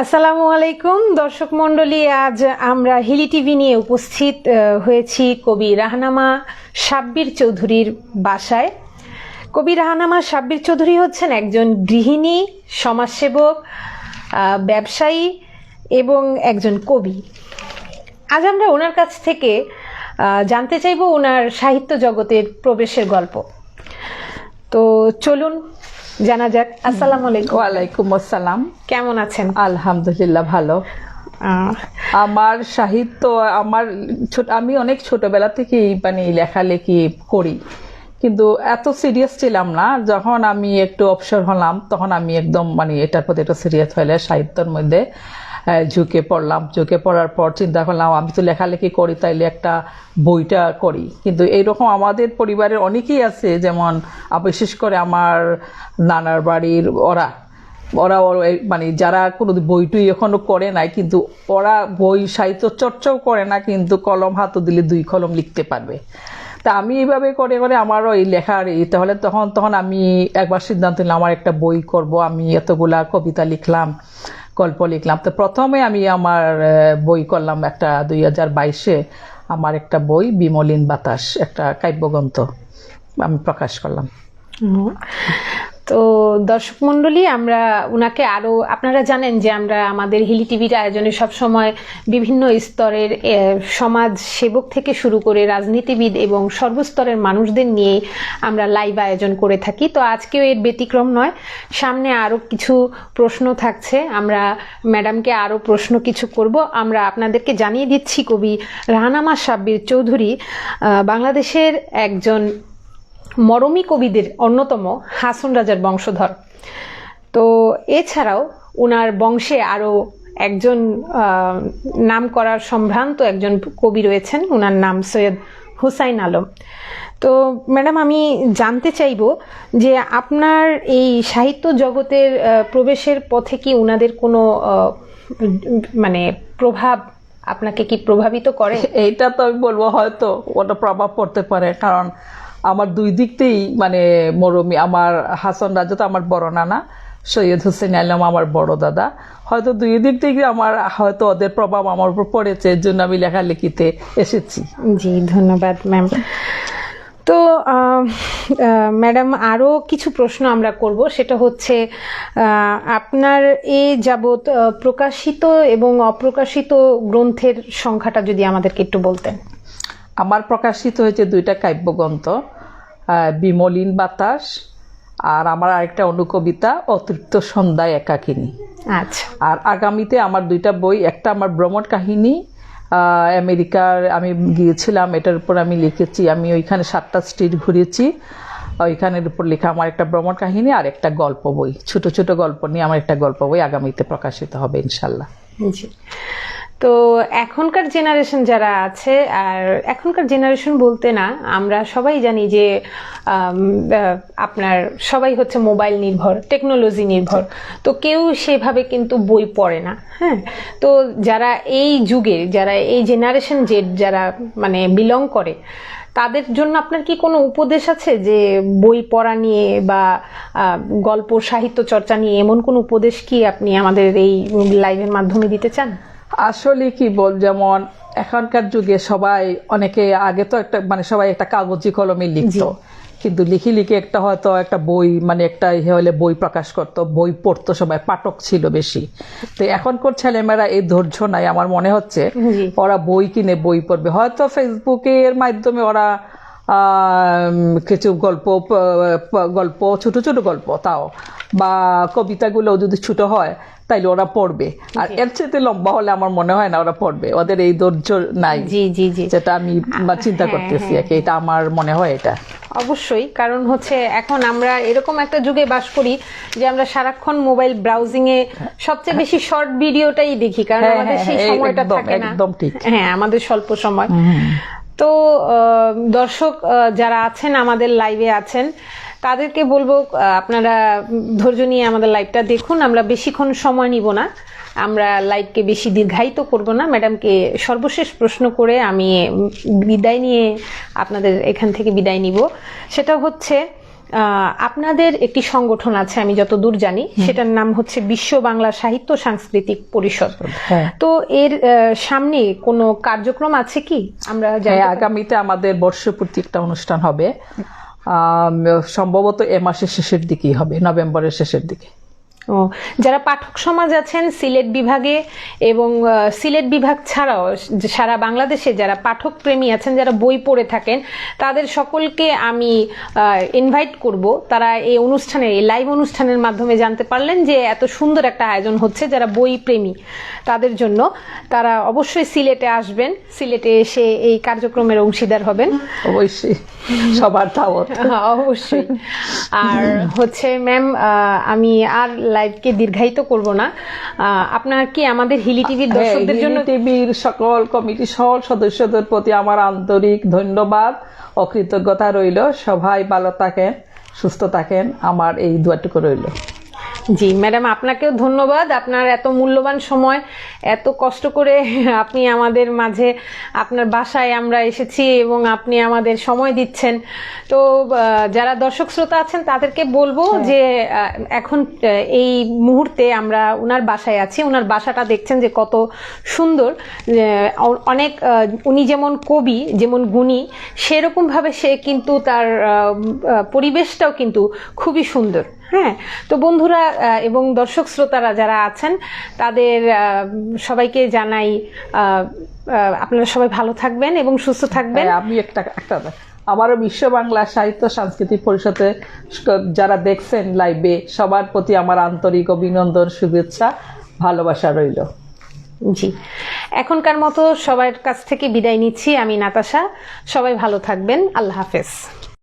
আসসালামু আলাইকুম দর্শক মণ্ডলী, আজ আমরা হিলি টিভি নিয়ে উপস্থিত হয়েছি কবি রাহনামা সাব্বির চৌধুরীর বাসায়। কবি রাহনামা সাব্বির চৌধুরী হচ্ছেন একজন গৃহিণী, সমাজসেবক, ব্যবসায়ী এবং একজন কবি। আজ আমরা ওনার কাছ থেকে জানতে চাইব ওনার সাহিত্য জগতের প্রবেশের গল্প। তো চলুন জানা যাক। আসসালামু আলাইকুম। ওয়ালাইকুম আসসালাম। কেমন আছেন? আলহামদুলিল্লাহ ভালো। আমার সাহিত্য আমি অনেক ছোটবেলা থেকেই লেখালেখি করি, কিন্তু এত সিরিয়াস ছিলাম না। যখন আমি একটু অবসর হলাম তখন আমি একদম এটার প্রতি একটু সিরিয়াস হলে সাহিত্যের মধ্যে ঝুঁকে পড়লাম। ঝুঁকে পড়ার পর চিন্তা করলাম আমি তো লেখালেখি করি, তাইলে একটা বইটা করি। কিন্তু এইরকম আমাদের পরিবারের অনেকেই আছে, যেমন বিশেষ করে আমার নানার বাড়ির ওরা যারা কোনো বইটুই এখনো করে নাই, কিন্তু ওরা বই সাহিত্য চর্চাও করে না, কিন্তু কলম হাতে দিলে 2 কলম লিখতে পারবে। তা আমি এইভাবে করে করে আমারও এই লেখার তাহলে তখন আমি একবার সিদ্ধান্ত নিলাম আমার একটা বই করব। আমি এতগুলা কবিতা লিখলাম, গল্প লিখলাম। তো প্রথমে আমি আমার বই করলাম একটা 2022-এ আমার একটা বই বিমলিন বাতাস, একটা কাব্যগ্রন্থ আমি প্রকাশ করলাম। তো দর্শক মণ্ডলী, আমরা উনাকে আরো, আপনারা জানেন যে আমরা আমাদের হিলি টিভির আয়োজনে সবসময় বিভিন্ন স্তরের সমাজ সেবক থেকে শুরু করে রাজনীতিবিদ এবং সর্বস্তরের মানুষদের নিয়ে আমরা লাইভ আয়োজন করে থাকি। তো আজকেও এর ব্যতিক্রম নয়। সামনে আরো কিছু প্রশ্ন থাকছে, আমরা ম্যাডামকে আরো প্রশ্ন কিছু করব। আমরা আপনাদেরকে জানিয়ে দিচ্ছি কবি রাহনামা সাব্বির চৌধুরী বাংলাদেশের একজন মরমী কবিদের অন্যতম হাসন রাজার বংশধর। তো এছাড়াও ওনার বংশে আরো একজন নাম করার সম্ভ্রান্ত একজন কবি রয়েছেন, ওনার নাম সৈয়দ হুসাইন আলম। তো ম্যাডাম, আমি জানতে চাইব যে আপনার এই সাহিত্য জগতের প্রবেশের পথে কি ওনাদের কোনো প্রভাব আপনাকে কি প্রভাবিত করে? এইটা তো আমি বলবো হয়তো ওটা প্রভাব পড়তে পারে, কারণ আমার 2 দিকতেই মরমী। আমার হাসন রাজা তো আমার বড় নানা, সৈয়দ হুসেন আলম আমার বড় দাদা। হয়তো 2 দিক থেকে আমার হয়তো ওদের প্রভাব আমার উপর পড়েছে, এর জন্য আমি লেখালেখিতে এসেছি। জি, ধন্যবাদ ম্যাম। তো ম্যাডাম, আরও কিছু প্রশ্ন আমরা করব। সেটা হচ্ছে আপনার এই যাবৎ প্রকাশিত এবং অপ্রকাশিত গ্রন্থের সংখ্যাটা যদি আমাদেরকে একটু বলতেন। আমার প্রকাশিত হয়েছে 2টা কাব্যগ্রন্থ, বিমলিন বাতাস, আর আমার আরেকটা অনুকবিতা অতৃপ্ত সন্ধ্যায় একাকিনী। আচ্ছা। আর আগামীতে আমার 2টা বই, একটা আমার ভ্রমণ কাহিনী, আমেরিকার আমি গিয়েছিলাম, এটার উপর আমি লিখেছি। আমি ওইখানে 7টা স্টেট ঘুরেছি, ওইখানের উপর লেখা আমার একটা ভ্রমণ কাহিনী আর একটা গল্প বই, ছোট ছোট গল্প নিয়ে আমার একটা গল্প বই আগামীতে প্রকাশিত হবে ইনশাল্লাহ। জি। তো এখনকার জেনারেশন যারা আছে, আর এখনকার জেনারেশন বলতে না, আমরা সবাই জানি যে আপনার সবাই হচ্ছে মোবাইল নির্ভর, টেকনোলজি নির্ভর। তো কেউ সেভাবে কিন্তু বই পড়ে না। হ্যাঁ, তো যারা এই যুগে, যারা এই জেনারেশন জেড যারা বিলং করে, তাদের জন্য আপনার কি কোনো উপদেশ আছে যে বই পড়া নিয়ে বা গল্প সাহিত্য চর্চা নিয়ে এমন কোন উপদেশ কি আপনি আমাদের এই লাইভের মাধ্যমে দিতে চান? আসলে কি যেমন এখনকার যুগে সবাই, অনেকে আগে তো একটা সবাই একটা কাগজি কলমে লিখতো, কিন্তু লিখে লিখে একটা হয়তো একটা বই একটা হলে বই প্রকাশ করতো, বই পড়তো, সবাই পাঠক ছিল বেশি। তো এখনকার ছেলেমেয়েরা এই ধৈর্য নাই আমার মনে হচ্ছে। ওরা বই কিনে বই পড়বে, হয়তো ফেসবুকের মাধ্যমে ওরা কিছু গল্প ছোট ছোট গল্প, তাও বা কবিতাগুলো যদি ছোট হয় তাইলে ওরা পড়বে। আর এর চেয়ে লম্বা হলে আমার মনে হয় না ওরা পড়বে, ওদের এই ধৈর্য নাই। জি জি জি, যেটা আমি চিন্তা করতেছি, এটা আমার মনে হয়। এটা অবশ্যই, কারণ হচ্ছে এখন আমরা এরকম একটা যুগে বাস করি যে আমরা সারাক্ষণ মোবাইল ব্রাউজিং এ সবচেয়ে বেশি শর্ট ভিডিওটাই দেখি, কারণ আমাদের সেই সময়টা থাকে না। একদম ঠিক। হ্যাঁ, আমাদের স্বল্প সময়। তো দর্শক যারা আছেন, আমাদের লাইভে আছেন, তাদেরকে বলবো আপনারা ধৈর্য নিয়ে আমাদের লাইভটা দেখুন। আমরা বেশিক্ষণ সময় নিব না, আমরা লাইভকে বেশি দীর্ঘায়িত করব না। ম্যাডামকে সর্বশেষ প্রশ্ন করে আমি বিদায় নিয়ে আপনাদের এখান থেকে বিদায় নিব। সেটা হচ্ছে আপনাদের একটি সংগঠন আছে আমি যতদূর জানি, সেটার নাম হচ্ছে বিশ্ব বাংলা সাহিত্য সাংস্কৃতিক পরিষদ। হ্যাঁ। তো এর সামনে কোনো কার্যক্রম আছে কি? আমরা হ্যাঁ, আগামীতে আমাদের বর্ষপূর্তি একটা অনুষ্ঠান হবে, সম্ভবত এ মাসের শেষের দিকেই হবে, নভেম্বরের শেষের দিকে। ও, যারা পাঠক সমাজ আছেন সিলেট বিভাগে এবং সিলেট বিভাগ ছাড়াও সারা বাংলাদেশে যারা পাঠক প্রেমী আছেন, যারা বই পড়ে থাকেন, তাদের সকলকে আমি ইনভাইট করব। তারা এই অনুষ্ঠানের, এই লাইভ অনুষ্ঠানের মাধ্যমে জানতে পারলেন যে এত সুন্দর একটা আয়োজন হচ্ছে। যারা বই প্রেমী তাদের জন্য তারা অবশ্যই সিলেটে আসবেন, সিলেটে এসে এই কার্যক্রমের অংশীদার হবেন। অবশ্যই, সবার দাওয়াত। অবশ্যই। আর হচ্ছে ম্যাম, আমি আর লাইভকে দীর্ঘায়িত করব না। আপনার কি আমাদের হিলি টিভির দর্শকদের জন্য, টিভির সকল কমিটি সকল সদস্যদের প্রতি আমার আন্তরিক ধন্যবাদ ও কৃতজ্ঞতা রইল। সবাই ভালো থাকেন, সুস্থ থাকেন, আমার এই দোয়াটুকু রইল। জি ম্যাডাম, আপনাকেও ধন্যবাদ। আপনার এত মূল্যবান সময়, এত কষ্ট করে আপনি আমাদের মাঝে, আপনার বাসায় আমরা এসেছি এবং আপনি আমাদের সময় দিচ্ছেন। তো যারা দর্শক শ্রোতা আছেন তাদেরকে বলবো যে এখন এই মুহূর্তে আমরা উনার বাসায় আছি। উনার বাসাটা দেখছেন যে কত সুন্দর, অনেক উনি যেমন কবি, যেমন গুণী, সেরকম ভাবে সে কিন্তু তার পরিবেশটাও কিন্তু খুবই সুন্দর। হ্যাঁ, তো বন্ধুরা এবং দর্শক শ্রোতারা যারা আছেন তাদের সবাইকে জানাই আপনারা সবাই ভালো থাকবেন এবং সুস্থ থাকবেন। আমি একটা আমারও বিশ্ব বাংলা সাহিত্য সাংস্কৃতিক পরিষদে যারা দেখছেন লাইভে, সবার প্রতি আমার আন্তরিক অভিনন্দন, শুভেচ্ছা, ভালোবাসা রইল। জি, এখনকার মতো সবার কাছ থেকে বিদায় নিচ্ছি। আমি নাতাশা। সবাই ভালো থাকবেন। আল্লাহ হাফেজ।